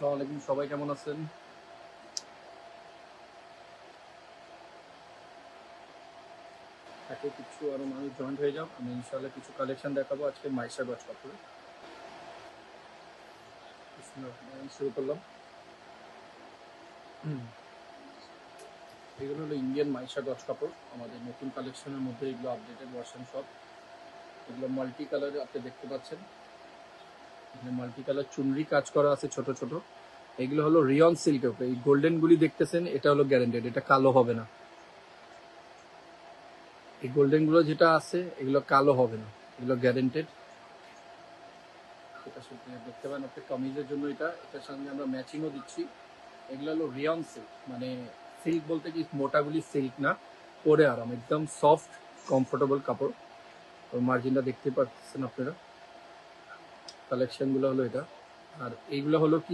আসসালামু আলাইকুম, সবাই কেমন আছেন? তাকে কিছু আরো মানুষ জয়েন্ট হয়ে যাও, আমি ইনশাআল্লাহ কিছু কালেকশন দেখাবো আজকে মাইশা গজ কাপড়ে। শুরু করলাম। এগুলো হলো ইন্ডিয়ান মাইশা গজ কাপড়, আমাদের নতুন কালেকশনের মধ্যে এগুলো আপডেটেড ভার্সন সব। এগুলো মাল্টি কালারে আপনি দেখতে পাচ্ছেন, এখানে মাল্টি কালার চুনরি কাজ করা আছে ছোট ছোট। এগুলো হলো রিয়ন সিল্কের উপরে, এই গোল্ডেন গুলি দেখতেছেন এটা হলো গ্যারান্টেড, এটা কালো হবে না। এই গোল্ডেন গুলো যেটা আছে এগুলো কালো হবে না, এগুলো গ্যারান্টেড। এটা শুধু দেখতে পান আপনি কামিজের জন্য, এটার সঙ্গে আমরা ম্যাচিংও দিচ্ছি। এগুলো হলো রিয়ন সিল্ক, মানে সিল্ক বলতে কি মোটাগুলি সিল্ক না, পরে আরাম, একদম সফট কমফোর্টেবল কাপড়। ওর মার্জিনটা দেখতে পাচ্ছেন আপনারা। কালেকশনগুলো হলো এটা, আর এইগুলো হলো কি